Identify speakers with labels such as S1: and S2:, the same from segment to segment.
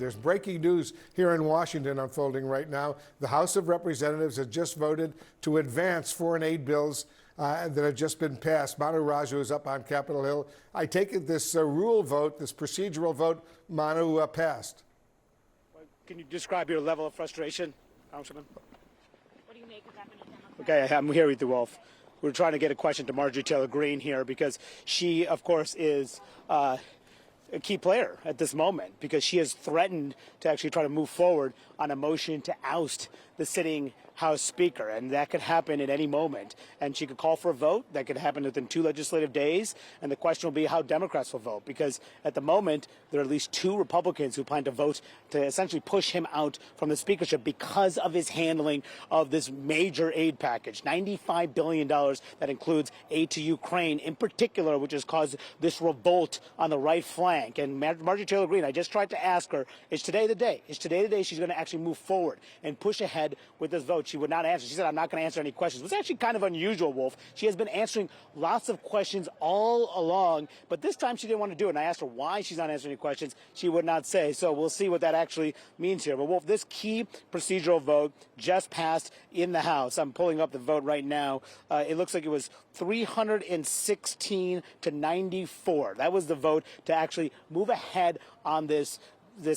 S1: There's breaking news here in Washington unfolding right now. The House of Representatives has just voted to advance foreign aid bills that have just been passed. Manu Raju is up on Capitol Hill. I take it this rule vote, this procedural vote, Manu, passed.
S2: Can you describe your level of frustration, Congressman?
S3: What do you make of that?
S2: Okay, I'm here with you, Wolf. We're trying to get a question to Marjorie Taylor Greene here because she, of course, is a key player at this moment because she has threatened to actually try to move forward on a motion to oust the sitting House Speaker, and that could happen at any moment. And she could call for a vote. That could happen within 2 legislative days. And the question will be how Democrats will vote, because at the moment, there are at least 2 Republicans who plan to vote to essentially push him out from the speakership because of his handling of this major aid package, $95 billion that includes aid to Ukraine in particular, which has caused this revolt on the right flank. And Marjorie Taylor Greene, I just tried to ask her, is today the day? Is today the day she's going to actually move forward and push ahead with this vote? She would not answer. She said, I'm not going to answer any questions. It was actually kind of unusual, Wolf. She has been answering lots of questions all along, but this time she didn't want to do it. And I asked her why she's not answering any questions. She would not say. So we'll see what that actually means here. But, Wolf, this key procedural vote just passed in the House. I'm pulling up the vote right now. It looks like it was 316 to 94. That was the vote to actually move ahead on this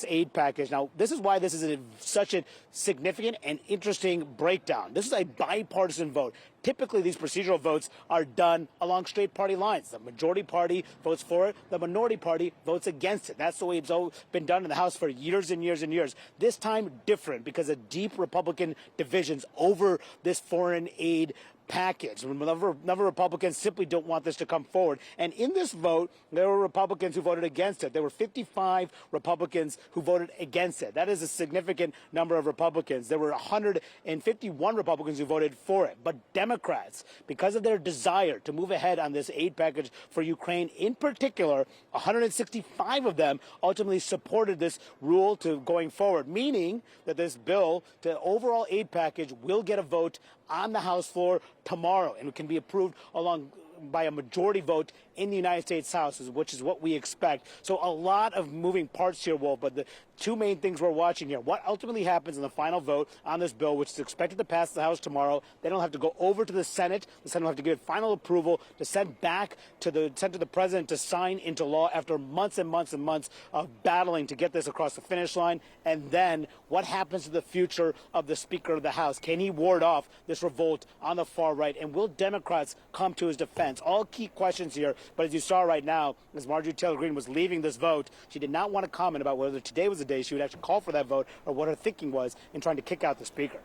S2: aid package. Now, this is why this is such a significant and interesting breakdown. This is a bipartisan vote. Typically, these procedural votes are done along straight party lines. The majority party votes for it. The minority party votes against it. That's the way it's been done in the House for years and years and years. This time, different because of deep Republican divisions over this foreign aid package. A number of Republicans simply don't want this to come forward. And in this vote, there were Republicans who voted against it. There were 55 Republicans who voted against it. That is a significant number of Republicans. There were 151 Republicans who voted for it. But Democrats, because of their desire to move ahead on this aid package for Ukraine in particular, 165 of them ultimately supported this rule to going forward, meaning that this bill, the overall aid package, will get a vote on the House floor tomorrow, and it can be approved along by a majority vote in the United States House, which is what we expect. So a lot of moving parts here, Wolf, but the 2 main things we're watching here. What ultimately happens in the final vote on this bill, which is expected to pass the House tomorrow. Then it'll have to go over to the Senate. The Senate will have to give final approval to send back to the President to sign into law after months and months and months of battling to get this across the finish line. And then what happens to the future of the Speaker of the House? Can he ward off this revolt on the far right? And will Democrats come to his defense? All key questions here. But as you saw right now, as Marjorie Taylor Greene was leaving this vote, she did not want to comment about whether today was the day she would actually call for that vote or what her thinking was in trying to kick out the Speaker.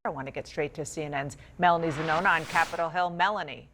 S4: I want to get straight to CNN's Melanie Zanona on Capitol Hill. Melanie.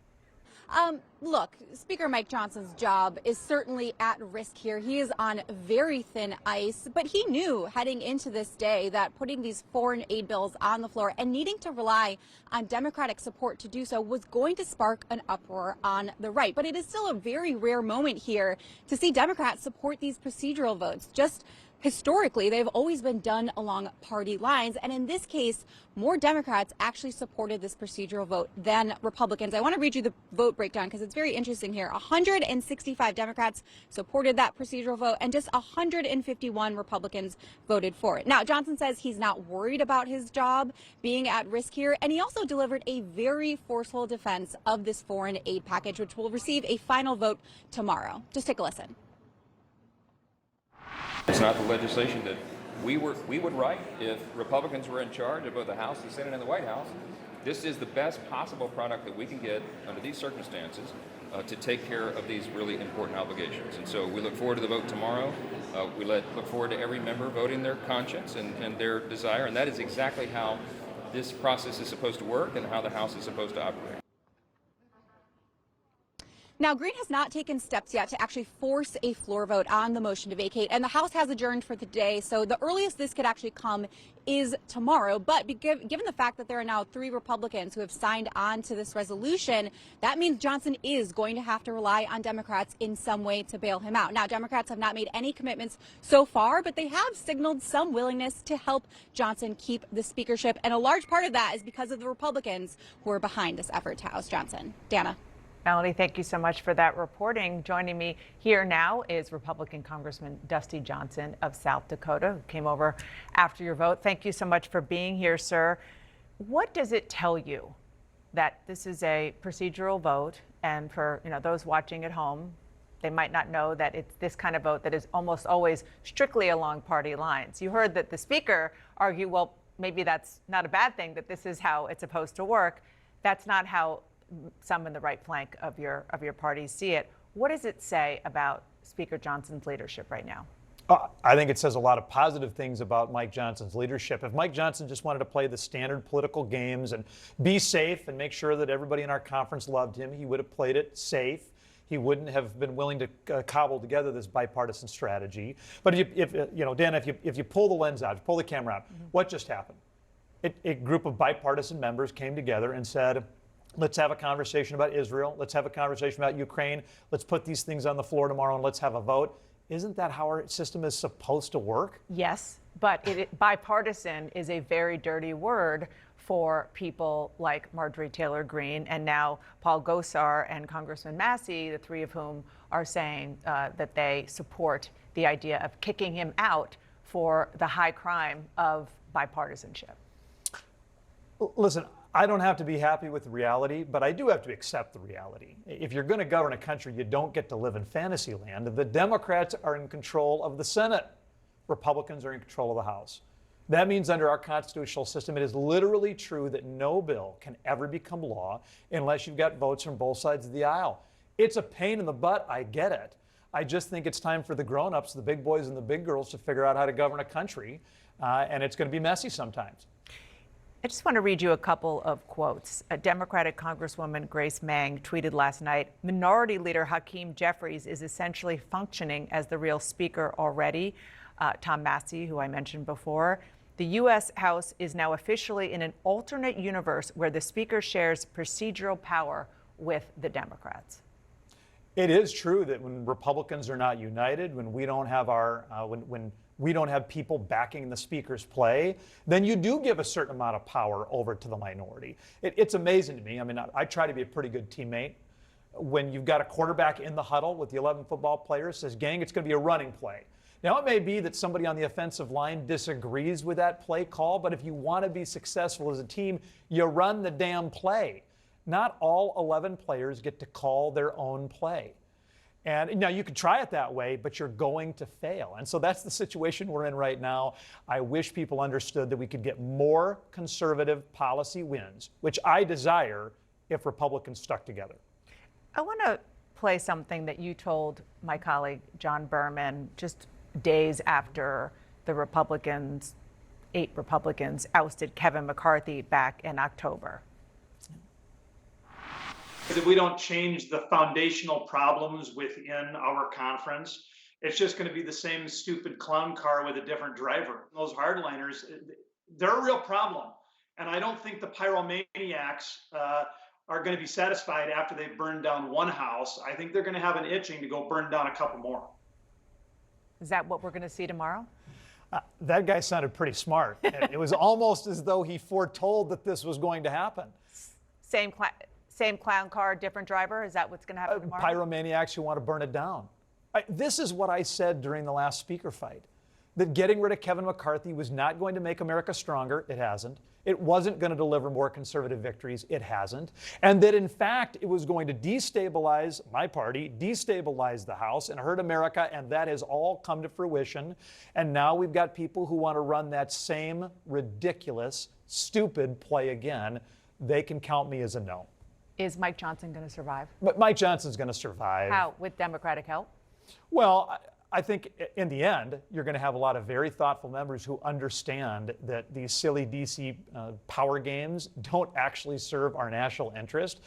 S3: Look, Speaker Mike Johnson's job is certainly at risk here. He is on very thin ice, but he knew heading into this day that putting these foreign aid bills on the floor and needing to rely on Democratic support to do so was going to spark an uproar on the right. But it is still a very rare moment here to see Democrats support these procedural votes. Just historically, they've always been done along party lines. And in this case, more Democrats actually supported this procedural vote than Republicans. I want to read you the vote breakdown because it's very interesting here. 165 Democrats supported that procedural vote and just 151 Republicans voted for it. Now, Johnson says he's not worried about his job being at risk here. And he also delivered a very forceful defense of this foreign aid package, which will receive a final vote tomorrow. Just take a listen.
S5: It's not the legislation that we would write if Republicans were in charge of both the House, the Senate, and the White House. This is the best possible product that we can get under these circumstances to take care of these really important obligations. And so we look forward to the vote tomorrow. We look forward to every member voting their conscience and their desire, and that is exactly how this process is supposed to work and how the House is supposed to operate.
S3: Now, Greene has not taken steps yet to actually force a floor vote on the motion to vacate, and the House has adjourned for the day, so the earliest this could actually come is tomorrow. But given the fact that there are now 3 Republicans who have signed on to this resolution, that means Johnson is going to have to rely on Democrats in some way to bail him out. Now, Democrats have not made any commitments so far, but they have signaled some willingness to help Johnson keep the speakership, and a large part of that is because of the Republicans who are behind this effort to oust Johnson. Dana.
S4: Melanie, thank you so much for that reporting. Joining me here now is Republican Congressman Dusty Johnson of South Dakota, who came over after your vote. Thank you so much for being here, sir. What does it tell you that this is a procedural vote? And for those watching at home, they might not know that it's this kind of vote that is almost always strictly along party lines. You heard that the speaker argue, well, maybe that's not a bad thing, that this is how it's supposed to work. That's not how some in the right flank of your party see it. What does it say about Speaker Johnson's leadership right now?
S6: I think it says a lot of positive things about Mike Johnson's leadership. If Mike Johnson just wanted to play the standard political games and be safe and make sure that everybody in our conference loved him, he would have played it safe. He wouldn't have been willing to cobble together this bipartisan strategy. But Dan, if you pull the lens out, pull the camera out, what just happened? A group of bipartisan members came together and said, let's have a conversation about Israel. Let's have a conversation about Ukraine. Let's put these things on the floor tomorrow and let's have a vote. Isn't that how our system is supposed to work?
S4: Yes, but bipartisan is a very dirty word for people like Marjorie Taylor Greene and now Paul Gosar and Congressman Massey, the three of whom are saying that they support the idea of kicking him out for the high crime of bipartisanship.
S6: Listen, I don't have to be happy with the reality, but I do have to accept the reality. If you're going to govern a country, you don't get to live in fantasy land. The Democrats are in control of the Senate. Republicans are in control of the House. That means under our constitutional system, it is literally true that no bill can ever become law unless you've got votes from both sides of the aisle. It's a pain in the butt, I get it. I just think it's time for the grown-ups, the big boys and the big girls, to figure out how to govern a country, and it's going to be messy sometimes.
S4: I just want to read you a couple of quotes. A Democratic Congresswoman Grace Meng tweeted last night, Minority Leader Hakeem Jeffries is essentially functioning as the real speaker already. Tom Massey, who I mentioned before. The U.S. House is now officially in an alternate universe where the speaker shares procedural power with the Democrats.
S6: It is true that when Republicans are not united, when we don't have when we don't have people backing the speaker's play, then you do give a certain amount of power over to the minority. It's amazing to me. I mean, I try to be a pretty good teammate. When you've got a quarterback in the huddle with the 11 football players, says, gang, it's going to be a running play. Now, it may be that somebody on the offensive line disagrees with that play call, but if you want to be successful as a team, you run the damn play. Not all 11 players get to call their own play. And now you could try it that way, but you're going to fail. And so that's the situation we're in right now. I wish people understood that we could get more conservative policy wins, which I desire if Republicans stuck together.
S4: I want to play something that you told my colleague John Berman just days after the Republicans, 8 Republicans, ousted Kevin McCarthy back in October.
S7: If we don't change the foundational problems within our conference, it's just going to be the same stupid clown car with a different driver. Those hardliners, they're a real problem. And I don't think the pyromaniacs are going to be satisfied after they've burned down one house. I think they're going to have an itching to go burn down a couple more.
S4: Is that what we're going to see tomorrow?
S6: That guy sounded pretty smart. It was almost as though he foretold that this was going to happen.
S4: Same clown car, different driver? Is that what's going to happen tomorrow?
S6: Pyromaniacs who want to burn it down. This is what I said during the last speaker fight, that getting rid of Kevin McCarthy was not going to make America stronger. It hasn't. It wasn't going to deliver more conservative victories. It hasn't. And that, in fact, it was going to destabilize my party, destabilize the House, and hurt America, and that has all come to fruition. And now we've got people who want to run that same ridiculous, stupid play again. They can count me as a no.
S4: Is Mike Johnson going to survive?
S6: But Mike Johnson's going to survive.
S4: How? With Democratic help?
S6: Well, I think in the end, you're going to have a lot of very thoughtful members who understand that these silly DC power games don't actually serve our national interest.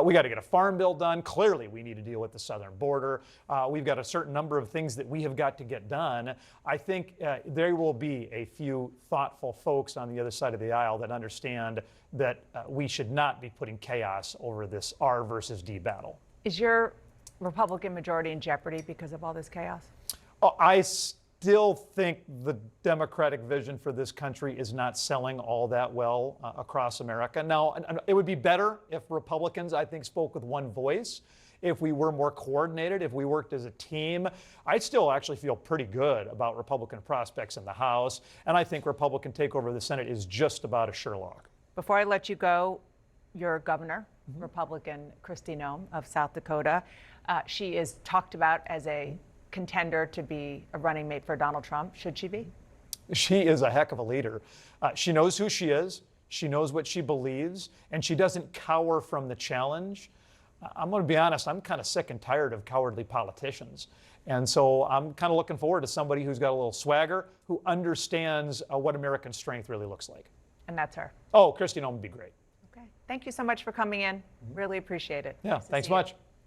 S6: We got to get a farm bill done. Clearly, we need to deal with the southern border. We've got a certain number of things that we have got to get done. I think there will be a few thoughtful folks on the other side of the aisle that understand that we should not be putting chaos over this R versus D battle.
S4: Is your Republican majority in jeopardy because of all this chaos?
S6: Oh, still think the Democratic vision for this country is not selling all that well across America. Now, it would be better if Republicans, I think, spoke with one voice. If we were more coordinated, if we worked as a team, I still actually feel pretty good about Republican prospects in the House. And I think Republican takeover of the Senate is just about a sure lock.
S4: Before I let you go, your governor, Republican Kristi Noem of South Dakota, she is talked about as a contender to be a running mate for Donald Trump. Should she be?
S6: She is a heck of a leader. She knows who she is. She knows what she believes, and she doesn't cower from the challenge. I'm going to be honest, I'm kind of sick and tired of cowardly politicians. And so I'm kind of looking forward to somebody who's got a little swagger, who understands what American strength really looks like.
S4: And that's her.
S6: Oh, Kristi Noem would be great.
S4: Okay. Thank you so much for coming in. Really appreciate it.
S6: Yeah,
S4: Nice to
S6: thanks
S4: see you.
S6: much.